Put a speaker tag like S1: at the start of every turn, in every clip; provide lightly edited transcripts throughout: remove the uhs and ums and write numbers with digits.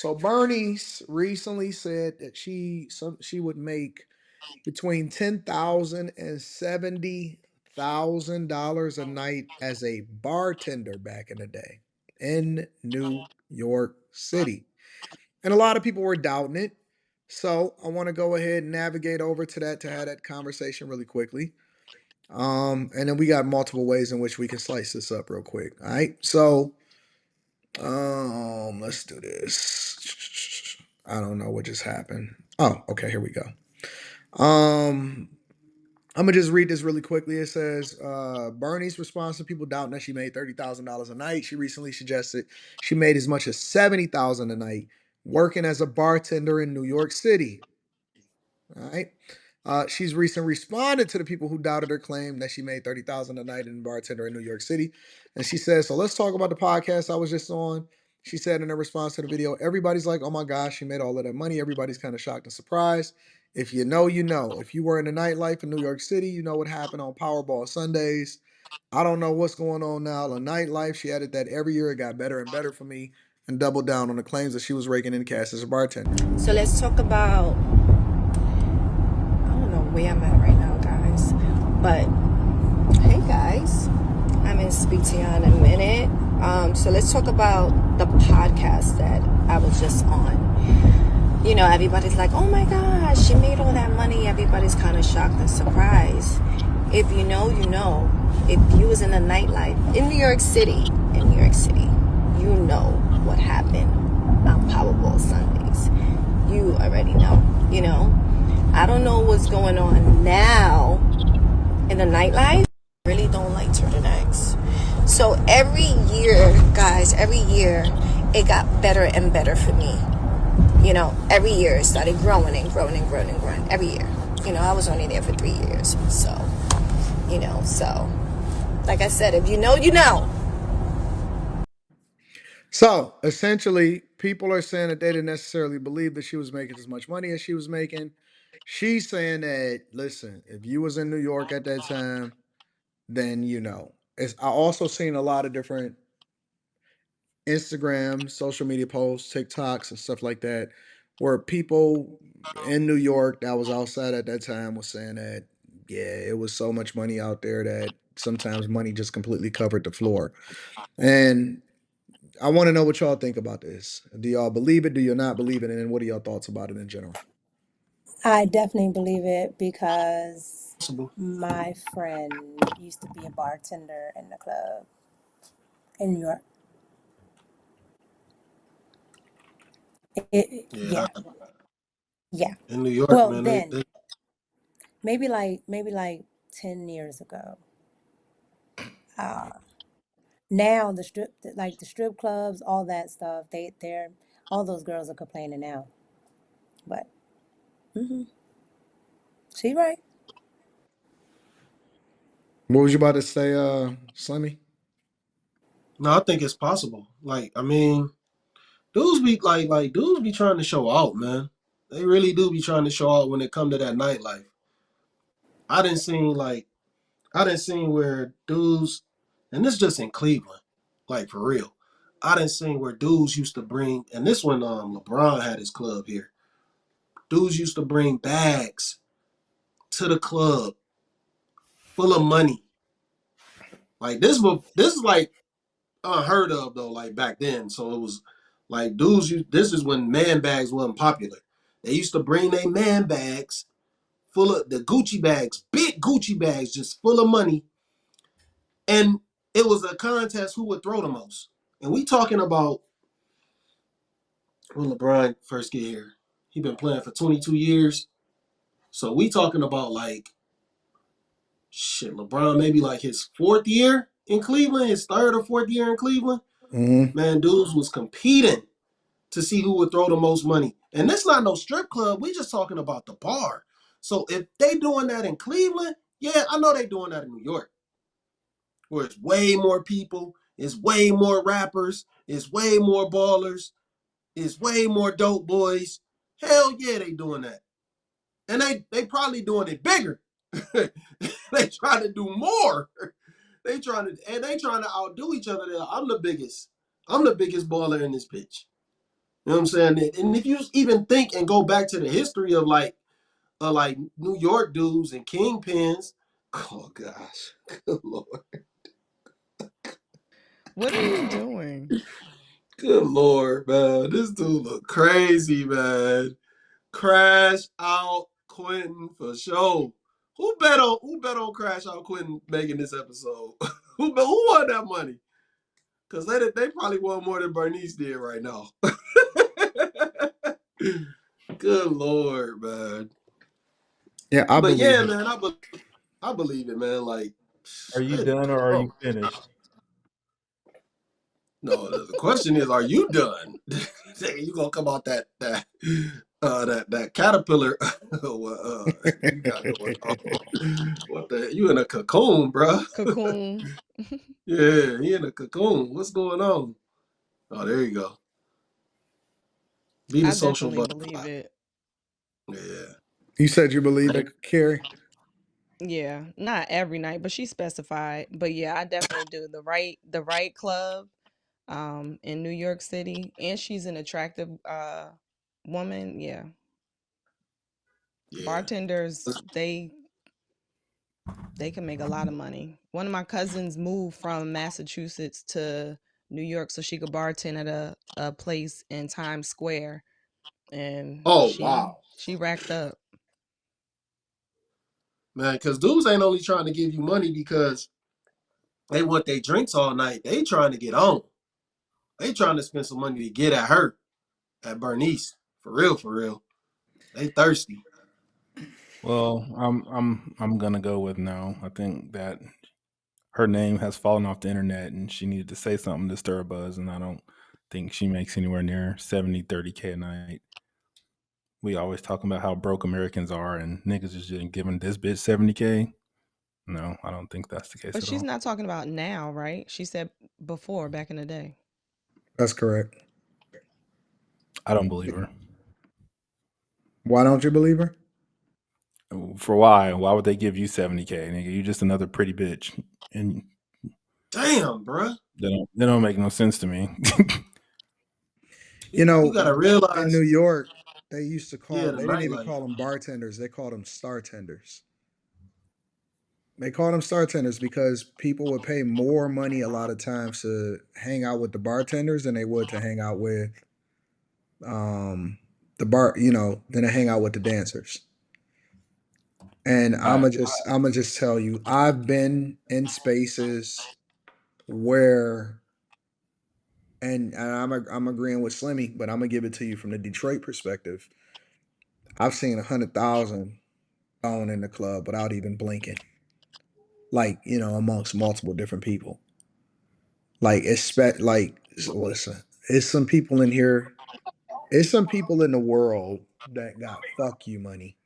S1: So Bernice recently said that she would make between $10,000 and $70,000 a night as a bartender back in the day in New York City. And a lot of people were doubting it. So I want to go ahead and navigate over to that to have that conversation really quickly. And then we got multiple ways in which we can slice this up real quick. All right. So let's do this. I don't know what just happened. Oh, okay, here we go. Um, I'm gonna just read this really quickly. It says, Bernie's response to people doubting that she made $30,000 a night. She recently suggested she made as much as $70,000 a night working as a bartender in New York City. All right. She's recently responded to the people who doubted her claim that she made 30,000 a night in bartender in New York City, and she says, "So let's talk about the podcast I was just on." She said in her response to the video, "Everybody's like, oh my gosh, she made all of that money. Everybody's kind of shocked and surprised. If you know, you know. If you were in the nightlife in New York City, you know what happened on Powerball Sundays. I don't know what's going on now. The nightlife." She added that every year it got better and better for me, and doubled down on the claims that she was raking in cash as a bartender.
S2: So let's talk about, I don't know where I'm at right now, guys. But hey, guys, I'm going to speak to you in a minute. So let's talk about the podcast that I was just on. You know, everybody's like, oh my gosh, she made all that money. Everybody's kind of shocked and surprised. If you know, you know. If you was in the nightlife in New York City, you know what happened on Powerball Sundays. You already know, you know. I don't know what's going on now in the nightlife. I really don't like turtlenecks. So every year, guys, it got better and better for me. You know, every year it started growing and growing and growing and growing. Every year. You know, I was only there for 3 years. So, you know, like I said, if you know, you know.
S1: So essentially, people are saying that they didn't necessarily believe that she was making as much money as she was making. She's saying that, listen, if you was in New York at that time, then you know. I also seen a lot of different Instagram, social media posts, TikToks, and stuff like that, where people in New York that was outside at that time was saying that, yeah, it was so much money out there that sometimes money just completely covered the floor. And I want to know what y'all think about this. Do y'all believe it? Do you not believe it? And then what are y'all thoughts about it in general?
S3: I definitely believe it because
S4: Possible.
S3: my friend used to be a bartender in the club in New York.
S4: Yeah,
S3: Yeah, yeah.
S4: in New York,
S3: Well,
S4: man,
S3: then
S4: they
S3: maybe like 10 years ago. Uh, Now the strip clubs, all that stuff, they're all those girls are complaining now. But hmm she right.
S1: What was you about to say, Slimmy?
S4: no, I think it's possible. Like, I mean, dudes be like dudes be trying to show out, man. They really do be trying to show out when it come to that nightlife. I didn't seen like I didn't seen where dudes, and this just in Cleveland, like for real. I didn't seen where dudes used to bring, and this when LeBron had his club here. Dudes used to bring bags to the club full of money. Like this is like unheard of though, like back then. So it was like this is when man bags wasn't popular. They used to bring their man bags full of the Gucci bags, big Gucci bags, just full of money. And it was a contest who would throw the most. And we talking about when LeBron first get here. He been playing for 22 years. So we talking about like shit, LeBron maybe like his fourth year in Cleveland, his third or fourth year in Cleveland.
S1: Mm-hmm.
S4: Man, dudes was competing to see who would throw the most money. And this not no strip club. We just talking about the bar. So if they doing that in Cleveland, yeah, I know they doing that in New York, where it's way more people, it's way more rappers, it's way more ballers, it's way more dope boys. Hell yeah, they doing that. And they probably doing it bigger. They trying to do more. They trying to outdo each other there. I'm the biggest baller in this pitch. You know what I'm saying? And if you even think and go back to the history of like New York dudes and kingpins, oh gosh, good lord,
S2: What are you doing?
S4: good lord, man, this dude look crazy, man. Crash out Quentin for sure. Who bet on Crash Out Quentin making this episode? Who won that money? Cause they probably won more than Bernice did right now. Good lord, man.
S1: Yeah, I
S4: But
S1: believe
S4: yeah,
S1: it.
S4: man, I believe it, man. Like,
S5: Are you
S4: hey,
S5: done or are
S4: bro.
S5: you finished?
S4: No, the question is, are you done? You gonna come out that caterpillar? What you got going on? What the? You in a cocoon, bro?
S2: Cocoon.
S4: Yeah, he in a cocoon. What's going on? Oh, there you go. Be the
S2: I
S4: social
S2: definitely believe
S4: butterfly.
S2: it.
S4: Yeah.
S1: You said you believe it, Carrie?
S2: Yeah, not every night, but she specified. But yeah, I definitely do. The right club in New York City, and she's an attractive woman. Yeah.
S4: Yeah.
S2: Bartenders, they can make a lot of money. One of my cousins moved from Massachusetts to New York so she could bartend at a place in Times Square, and
S4: Oh
S2: she
S4: wow,
S2: she racked up.
S4: man. Because dudes ain't only trying to give you money because they want their drinks all night. They trying to get on. They trying to spend some money to get at her, at Bernice. For real, for real. They thirsty.
S5: Well, I'm gonna go with no. I think that her name has fallen off the internet and she needed to say something to stir a buzz, and I don't think she makes anywhere near 70-30K a night. We always talking about how broke Americans are and niggas is just giving this bitch 70K. No, I don't think that's the case
S2: But
S5: at
S2: she's
S5: all.
S2: not talking about now, right? She said before, back in the day.
S1: That's correct.
S5: I don't believe her.
S1: Why don't you believe her?
S5: For why? Why would they give you 70K, nigga? You just another pretty bitch. And
S4: Damn, bruh.
S5: they don't make no sense to me.
S1: You
S4: You
S1: know,
S4: gotta
S1: in New
S4: realize,
S1: York, they used to
S4: yeah,
S1: call,
S4: the
S1: they didn't even
S4: nightlife.
S1: call them bartenders, they called them star tenders. They called them star tenders because people would pay more money a lot of times to hang out with the bartenders than they would to hang out with um than to hang out with the dancers. And
S5: I
S1: I'ma just tell you, I've been in spaces where and I'm agreeing with Slimmy, but I'm gonna give it to you from the Detroit perspective. I've seen 100,000 thrown in the club without even blinking, like amongst multiple different people. Like listen, it's some people in here. It's some people in the world that got fuck you money,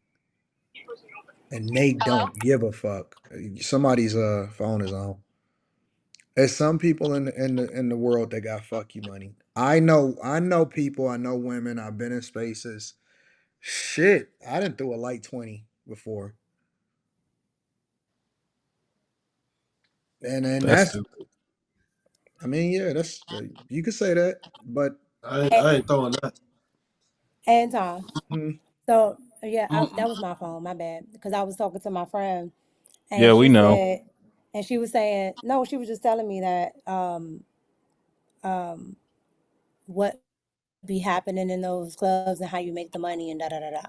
S1: and they don't give a fuck. Somebody's phone is on. There's some people in the world that got fuck you money. I know people. I know women. I've been in spaces. Shit, I didn't do a light 20 before, and
S5: that's
S1: that's.
S5: stupid.
S1: I mean, yeah, that's you could say that, but
S4: I ain't throwing that.
S3: Anton.
S1: mm,
S3: So yeah, that was
S4: Mm-mm.
S3: my phone. My bad. Because I was talking to my friend, and
S5: Yeah, we know.
S3: she was saying, no, she was just telling me that what be happening in those clubs and how you make the money and da da da da.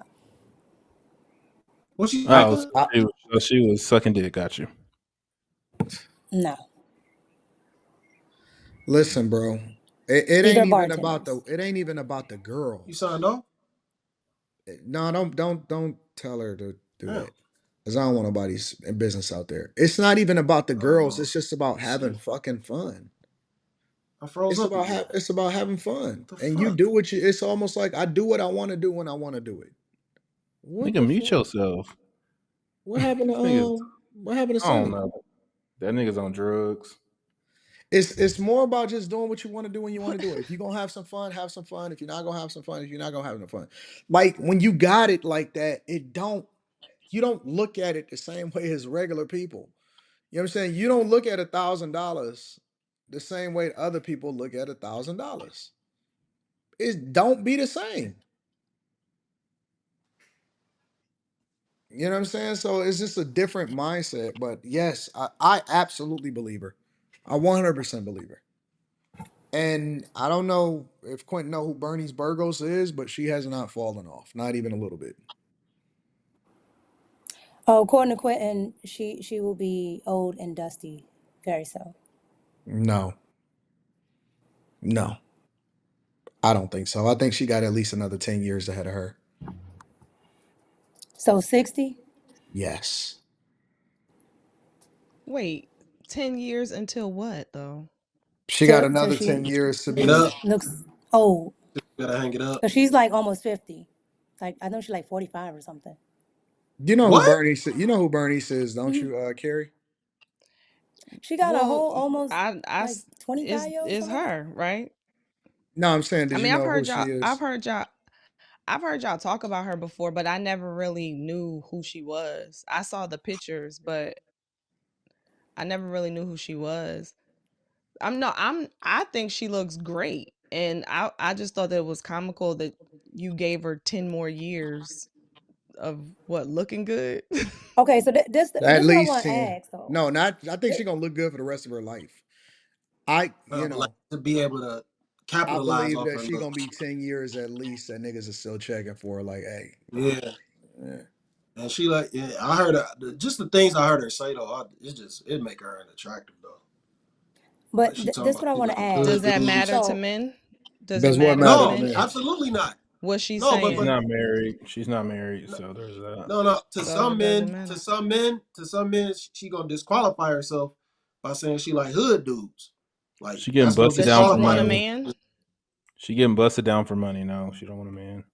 S4: What you say,
S5: Oh,
S4: cuz?
S1: I,
S5: so she was sucking dick. Got you.
S3: No,
S1: listen, bro. It
S3: these
S1: ain't
S3: are
S1: even about the.
S3: bartenders.
S1: It ain't even about the
S4: You
S1: girls.
S4: signed off?
S1: No, don't tell her to do
S4: Damn.
S1: that. Cause I don't want nobody's business out there. It's not even about the girls.
S4: Oh
S1: It's just about having
S4: shit.
S1: fucking fun.
S4: I froze
S1: It's
S4: up
S1: about
S4: again.
S1: it's about having fun,
S4: What the
S1: and you
S4: fuck?
S1: do what you. It's almost like I do what I want to do when I want to do it. What
S5: Nigga,
S1: the
S5: mute
S1: fuck?
S5: yourself.
S1: What happened to
S5: Niggas,
S1: What happened to
S5: I don't
S1: Slimmy?
S5: know. That nigga's on drugs.
S1: It's more about just doing what you want to do when you want to do it. If you're gonna have some fun, have some fun. If you're not gonna have some fun, if you're not gonna have no fun. Like when you got it like that, you don't look at it the same way as regular people. You know what I'm saying? You don't look at $1,000 the same way other people look at $1,000. It don't be the same. You know what I'm saying? So it's just a different mindset. But yes, I absolutely believe her. I 100% believe her. And I don't know if Quentin know who Bernice Burgos is, but she has not fallen off, not even a little bit.
S3: Oh, according to Quentin, she will be old and dusty, very so.
S1: No, no, I don't think so. I think she got at least another 10 years ahead of her.
S3: So 60
S1: Yes.
S6: Wait, 10 years until what though?
S1: She got
S3: till
S1: another 10
S3: she
S1: years to
S4: Hang it up.
S1: be.
S3: looks old.
S4: Gotta hang it up.
S3: Cause she's like almost 50. Like I know she's like 45 or something.
S1: You know who
S4: What?
S1: Bernice you know who Bernice is, don't
S3: Hmm.
S1: you, Carrie?
S3: She got a
S6: Well,
S3: whole almost
S6: I
S3: like 25 year old
S6: is
S3: something like that.
S6: her, right?
S1: No, I'm saying,
S6: I
S1: did you
S6: mean,
S1: know who she
S6: I've
S1: is?
S6: heard y'all I've heard y'all talk about her before, but I never really knew who she was. I saw the pictures, but I never really knew who she was. I think she looks great. And I just thought that it was comical that you gave her 10 more years of what looking good.
S3: Okay, so
S1: At
S3: this what I
S1: least
S3: want to
S1: 10.
S3: ask though.
S1: No, not I think
S3: Th-
S1: she's gonna look good for the rest of her life. I you
S4: Like
S1: know,
S4: to be able to
S1: I
S4: capitalize
S1: believe
S4: off
S1: that
S4: her
S1: she gonna
S4: looks.
S1: be 10 years at least that niggas is still checking for her, like, hey.
S4: Yeah.
S1: Yeah.
S4: And she like, yeah, I heard her, just the things I heard her say though. It make her unattractive though.
S3: but
S4: Like she talking
S3: this
S4: about
S3: what I
S4: she
S3: want
S4: like
S3: to ask.
S6: Does
S4: hood
S6: that
S4: dudes.
S6: matter to
S3: So
S6: men? Does it
S1: Does what
S6: matter to
S1: matter to
S4: No,
S6: men?
S1: men?
S4: absolutely not.
S6: What she's
S4: No,
S5: She's
S6: saying?
S5: not married. She's not married,
S4: no,
S5: so there's that.
S4: no.
S6: So it doesn't
S4: To
S6: matter.
S4: some men, she gonna disqualify herself by saying she like hood dudes. Like
S5: She getting
S4: that's gonna
S5: busted
S6: Does
S5: down
S6: she
S5: for
S4: disqualify
S6: want a
S4: her.
S5: money.
S6: man?
S5: She getting busted down for money. No, she don't want a man.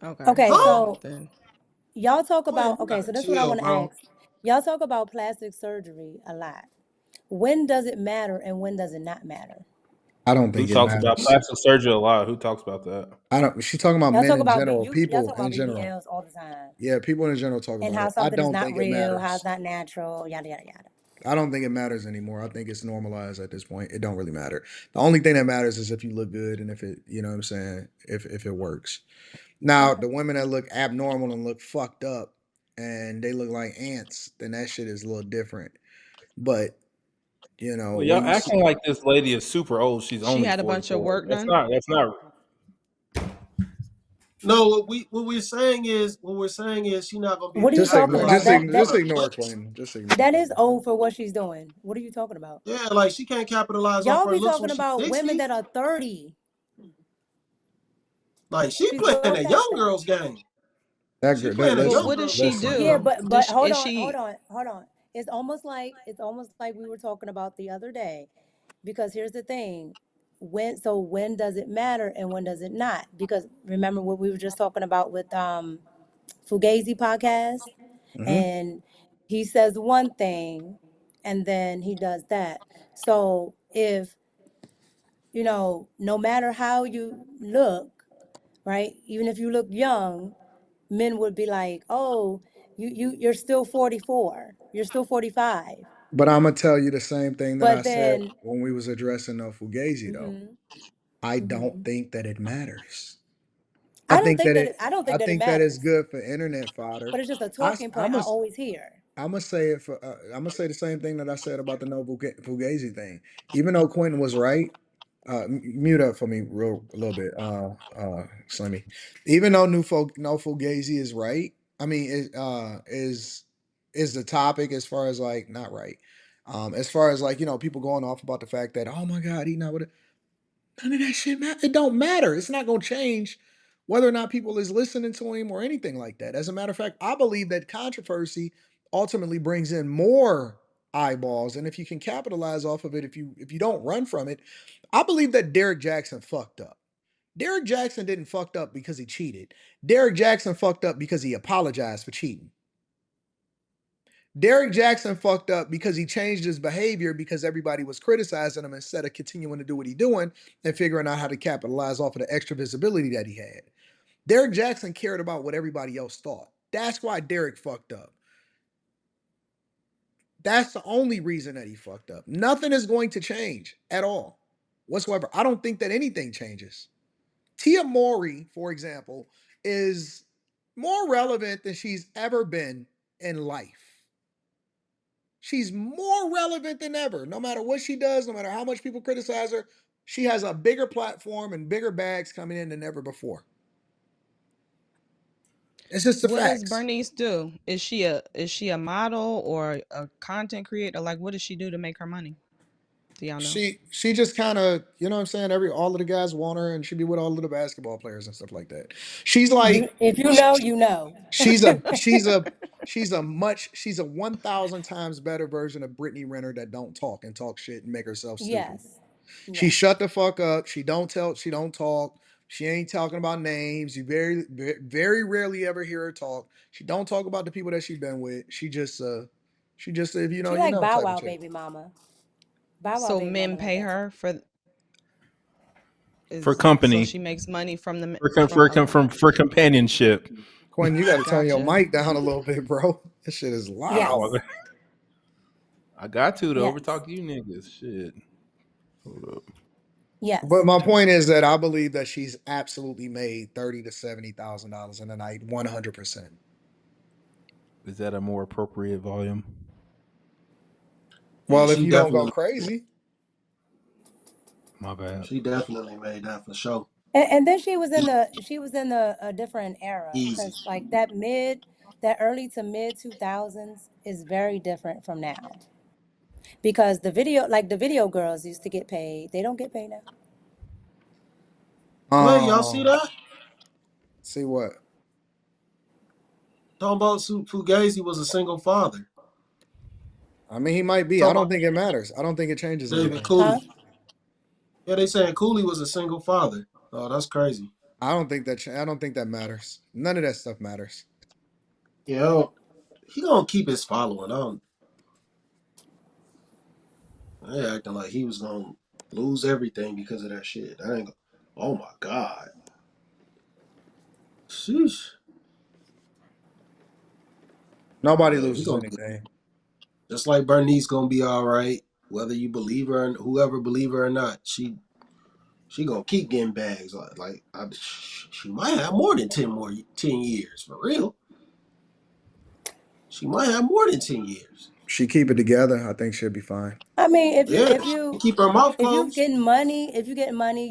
S6: Okay.
S3: okay,
S4: Huh?
S3: so
S6: Then
S3: y'all talk
S4: Quinn,
S3: about
S4: you
S3: okay,
S4: gotta
S3: so this what I
S4: chill,
S3: want to
S4: bro.
S3: ask. Y'all talk about plastic surgery a lot. When does it matter and when does it not matter?
S1: I don't
S5: Who
S1: think it
S5: talks about
S1: matters.
S5: plastic surgery a lot? Who talks about that?
S1: I don't she's talking about
S3: Y'all
S1: men
S3: talk
S1: in
S3: about
S1: general,
S3: y'all
S1: people
S3: talk
S1: in
S3: about
S1: general.
S3: BBLs all the time,
S1: Yeah, people in general talk
S3: and
S1: about
S3: how
S1: it. I
S3: something is
S1: don't
S3: not
S1: think it
S3: real, how it's
S1: matters.
S3: not natural, yada yada yada.
S1: I don't think it matters anymore. I think it's normalized at this point. It don't really matter. The only thing that matters is if you look good and if it, you know what I'm saying, if it works. Now,
S3: Okay.
S1: the women that look abnormal and look fucked up and they look like ants, then that shit is a little different. But,
S5: Well,
S1: when
S5: y'all
S1: you see
S5: acting like this lady is super old. She's
S6: she
S5: only
S6: had a bunch of
S5: 44.
S6: work
S5: That's
S6: done.
S5: not. That's not.
S4: No, what we're saying is she's not gonna be able
S3: What
S4: to
S3: are you
S1: just
S3: talking
S1: ignore
S3: about?
S4: capitalize
S1: just
S3: That
S1: ignore,
S4: off
S1: just
S3: that
S4: her
S1: ignore
S4: looks.
S1: Quentin. Just ignore
S3: that is
S1: Quentin.
S3: old for what she's doing. What are you talking about?
S4: Yeah, like she can't capitalize off
S3: Y'all
S4: her
S3: be
S4: looks when
S3: talking
S4: she's
S3: about women
S4: 60.
S3: that are 30.
S4: Like she
S3: She's
S4: playing
S3: well
S4: a
S3: past
S4: young
S3: that.
S4: girl's game.
S1: That
S4: She
S1: girl that
S4: playing a
S6: But
S4: young
S1: listen,
S6: what does
S4: girl's
S6: she
S4: game right
S1: listen.
S3: Yeah,
S4: now.
S6: do?
S3: but hold
S6: Is
S3: on, hold
S6: she
S3: on, hold on. It's almost like we were talking about the other day. Because here's the thing. When does it matter and when does it not? Because remember what we were just talking about with Fugazi podcast,
S1: Hmm.
S3: and he says one thing and then he does that. So if, no matter how you look, right? Even if you look young, men would be like, "Oh, you're still 44. You're still 45."
S1: But I'm gonna tell you the same thing that I
S3: But
S1: said
S3: then,
S1: when we was addressing Fugazi though.
S3: mhm,
S1: I don't
S3: mhm.
S1: think that it matters. I
S3: I don't
S1: think
S3: think
S1: that
S3: that
S1: it
S3: it, I don't
S1: I
S3: think that it
S1: think that it's
S3: matters.
S1: good for internet fodder.
S3: But it's just a
S1: I
S3: talking point
S1: I'm
S3: I
S1: a
S3: always hear.
S1: I'm gonna say it for I'm gonna say the same thing that I said about the no Fugazi thing. Even though Quentin was right, mute up for me real a little bit, Slimmy. Even though no Fugazi is right, I mean is the topic as far as like not right. As far as like people going off about the fact that oh my god he not with it. None of that shit matter. It don't matter. It's not gonna change whether or not people is listening to him or anything like that. As a matter of fact, I believe that controversy ultimately brings in more eyeballs, and if you can capitalize off of it, if you don't run from it, I believe that Derek Jackson fucked up. Derek Jackson didn't fucked up because he cheated. Derek Jackson fucked up because he apologized for cheating. Derek Jackson fucked up because he changed his behavior because everybody was criticizing him instead of continuing to do what he's doing and figuring out how to capitalize off of the extra visibility that he had. Derek Jackson cared about what everybody else thought. That's why Derek fucked up. That's the only reason that he fucked up. Nothing is going to change at all whatsoever. I don't think that anything changes. Tia Mowry, for example, is more relevant than she's ever been in life. She's more relevant than ever. No matter what she does, no matter how much people criticize her, she has a bigger platform and bigger bags coming in than ever before. It's just the
S6: What does
S1: facts.
S6: Bernice do? Is she a model or a content creator? Like, what does she do to make her money? Do y'all know?
S1: She just kind of, you know what I'm saying, every all of the guys want her and she be with all of the basketball players and stuff like that. She's
S3: You,
S1: like
S3: if you know, you know.
S1: she's a she's a she's a 1,000 times better version of Brittany Renner that don't talk and talk shit and make herself stupid.
S3: Yes.
S1: She
S3: Yes.
S1: shut the fuck up. She don't talk. She ain't talking about names. You very rarely ever hear her talk. She don't talk about the people that she been with. She just if you know
S3: She
S1: you
S3: like
S1: know
S3: Bow
S1: type of
S3: Wow
S1: chick.
S3: baby mama. Bow Wow
S6: So
S3: baby mama
S6: men
S3: like
S6: pay
S3: that too.
S6: her for
S5: For
S6: is so
S5: company,
S6: she makes money from the
S5: for com-
S6: from
S5: for com-
S6: okay.
S5: for companionship.
S1: Quinn, you got to turn your
S6: Gotcha.
S1: mic down a little bit, bro. This shit is loud.
S5: Oh,
S3: Yes.
S5: I got to
S3: Yes.
S5: overtalk you niggas. Shit. Hold up.
S1: But
S3: Yes.
S1: my point is that I believe that she's absolutely made $30,000 to $70,000 in a night, 100%.
S5: Is that a more appropriate volume?
S4: Yeah,
S1: Well, if you don't go crazy,
S5: My bad.
S4: she definitely made that for sure.
S3: And then she was in the a different era
S4: Easy.
S3: because like that early to mid 2000s is very different from now because the video girls used to get paid. They don't get paid now.
S4: Wait, y'all see
S1: um,
S4: that?
S1: see what?
S4: Talking about Fugazi was a single father.
S1: I mean, he might be. I
S4: Talking
S1: don't
S4: about
S1: think it matters. I don't think it changes
S4: David
S1: anything.
S3: Huh?
S4: Cooley. Yeah, they saying Cooley was a single father. Oh, that's crazy.
S1: I don't think that matters. None of that stuff matters.
S4: Yeah, he gonna keep his following. They acting like he was gonna lose everything because of that shit. That ain't. Oh my god. Sheesh.
S1: Nobody
S4: Yeah, he
S1: loses
S4: gonna be
S1: anything.
S4: just like Bernice gonna be all right, whether you believe her and whoever believe her or not. She gonna keep getting bags. She might have more than 10 years for real. She might have more than 10 years.
S1: She keep it together. I think she'll be fine.
S3: I mean, if you
S4: Yeah,
S3: if you
S4: keep her mouth
S3: if you
S4: closed.
S3: getting money,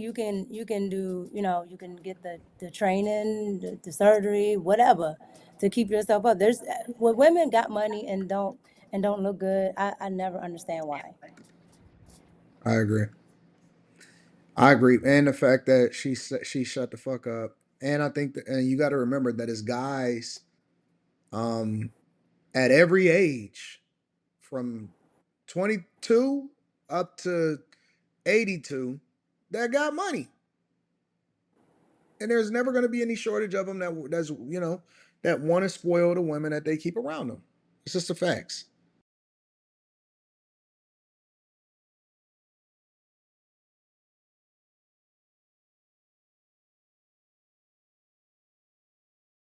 S3: you can do, you can get the training, the surgery, whatever, to keep yourself up. There's when women got money and don't look good, I never understand why.
S1: I agree. I agree, and the fact that she shut the fuck up, and I think that, and you got to remember that as guys, um, at every age, from 22 up to 82, that got money, and there's never going to be any shortage of them that want to spoil the women that they keep around them. It's just the facts.